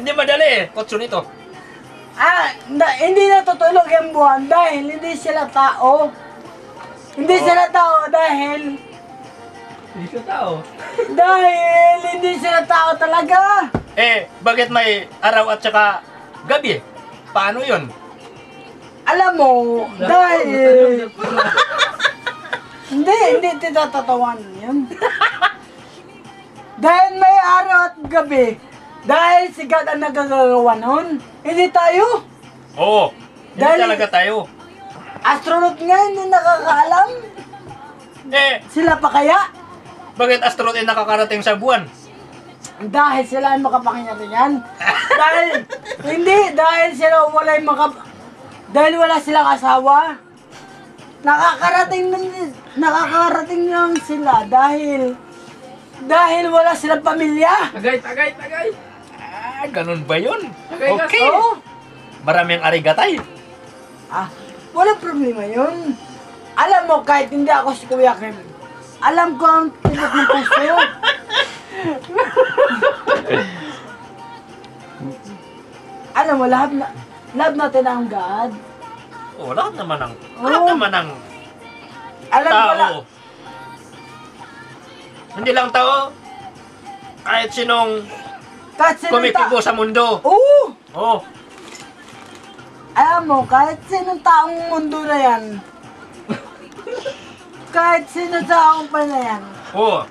Hindi madali eh. Kotso nito. Hindi natutulog yung buwan dahil hindi sila tao. Hindi sila tao dahil... Hindi siya tao. Dahil hindi sila tao talaga. Bakit may araw at saka gabi? Paano yun? Alam mo, dahil... hindi tatatawan yun. Dahil may araw at gabi. Dahil si God ang nagagawa nun. Hindi tayo. Oo. Hindi Dahil- talaga tayo. Astronaut nga hindi nakakaalam. Sila pa kaya? Bakit astronaut ay nakakarating sa buwan? Dahil sila ang makapangyarihan. Dahil sila dahil wala silang asawa. Nakakarating lang sila dahil wala silang pamilya. Tagay. Ganun ba yun? Okay. Oo. Maraming arigatay. Wala problema yun. Alam mo, kahit hindi ako si Kuya Kim, alam ko ang tinik ng puso. Alam mo, lahat natin ang God. Lahat naman ang Alam ko lang. tao. Hindi lang tao. Kahit sinong kumikibo sa mundo. Oo! Oo. Alam mo, kahit sinong taong mundo na yan, kahit sino taong pa na yan, Oo.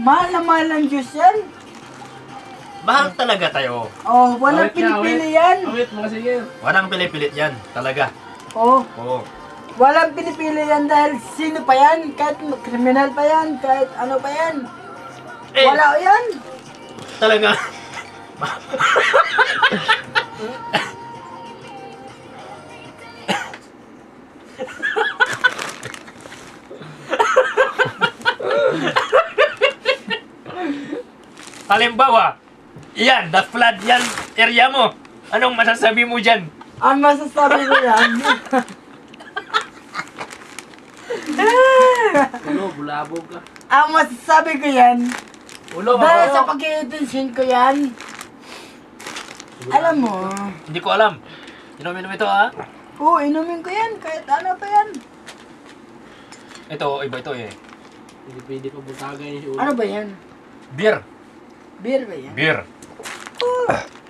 mahal na mahal ng Diyos yan. Mahal talaga tayo. Walang pinipili yan. Awit mga sige. Walang pilipilit yan. Talaga. Oo. Walang pinipili yan dahil sino pa yan, kahit kriminal pa yan, kahit ano pa yan. Wala yan. Talaga. Halimbawa, yan, the flood yan, area mo. Anong masasabi mo dyan? Ang masasabi ko yan, Ulo, bulabog ka. ang masasabi ko yan, Ulo, dahil sa pag-i-intention ko yan, alam mo, Hindi ko alam. Inom ito ha. inumin ko yan, kahit ano pa yan. Ito, iba ito eh. Hindi pwede pa butagay ni ulo. Ano ba yan? Beer. Beer ba yan? Beer.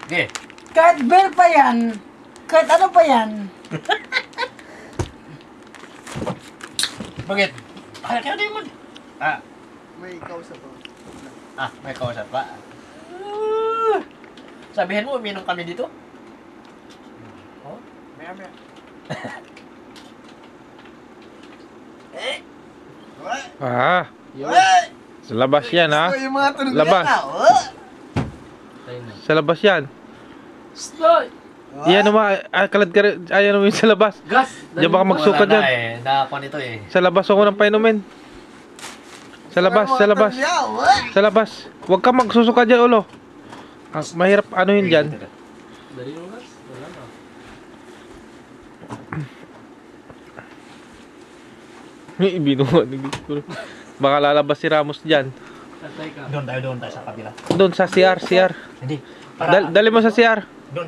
Okay. Kahit beer pa yan, kahit ano pa yan, Bakit? Kaya di mo. May kausap ako. May kausap pa. Sabihin mo, uminom kami dito. Oh? Maya. Yun. Sa labas yan ha. Yung mga tunog Labas. Sa labas yan. Stoy! Yan naman, kalad ka rin, ayan naman yung sa labas. Gas! Diyan baka magsuka Wala na dyan. eh. Nakakon ito eh. Sa labas ako nang painumin. Sa labas. Sa labas. Huwag ka magsusuka dyan, ulo. Mahirap ano yun dyan. Dari mo gas? Wala na. Ibinuha. Baka lalabas si Ramos dyan. Tatay ka. Doon tayo sa kabila. Doon sa CR. Hindi. Dali mo sa CR. Doon.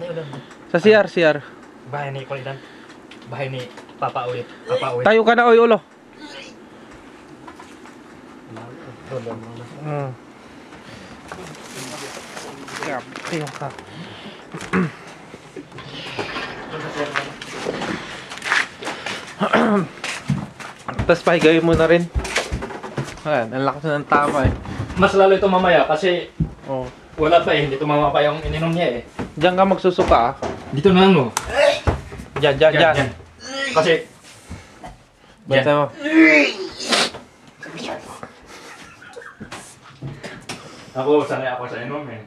Sa CR. Bahay ni Kulidan. Bahay ni Papa Uwit. Tayo ka na, oy, ulo. Doon. Tayo ka. Tapos pahigawin mo na rin. Ayan, ang lakas na ng tama eh. Mas lalo ito mamaya kasi Oh. wala pa eh. Hindi tumama pa yung ininom niya eh. Diyan ka magsusuka ah. Dito na ano. Diyan. Kasi Basta mo. sanay ako sa inom eh.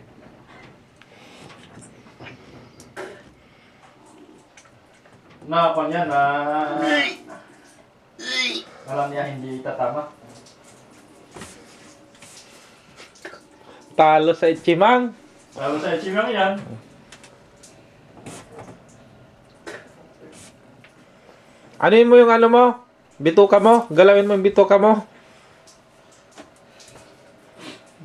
Nakakon niya na alam niya hindi tatama. Talo sa Ichimang. Lalo sa Ichimang yan. Anuin mo yung ano mo? Bituka mo? Galawin mo yung bituka mo?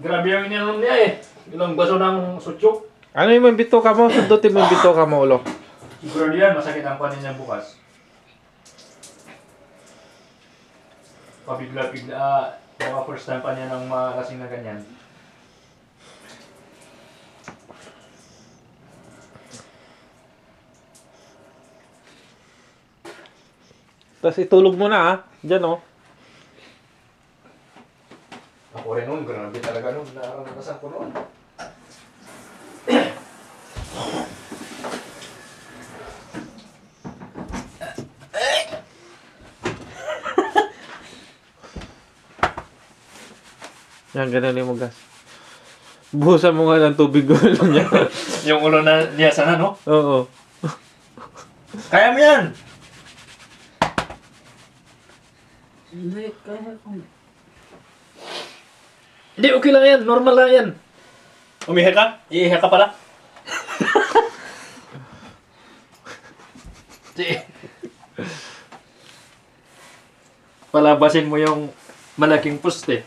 Grabe yung ininom niya eh. Ilang baso ng sutsok. Ano yung bito ka mo? Sundutin mo yung bito ka mo, ulo. Siguro yan, masakit ang panin niya bukas. Pabigla-bigla, mga first time pa niya ng makasing na ganyan. Tapos itulog mo na ha. Diyan oh. Ako rin nun, grabe talaga nun. Naranasan ko noon. Yan, ganun yung gas. Buhusan mo nga ng tubig ulo niya. Yung ulo na niya sana, no? Oo. Kaya mo yan! Hindi, kaya ko. Hindi, okay lang yan. Normal lang yan. Umiha ka? Iiha ka pala? Palabasin mo yung malaking poste.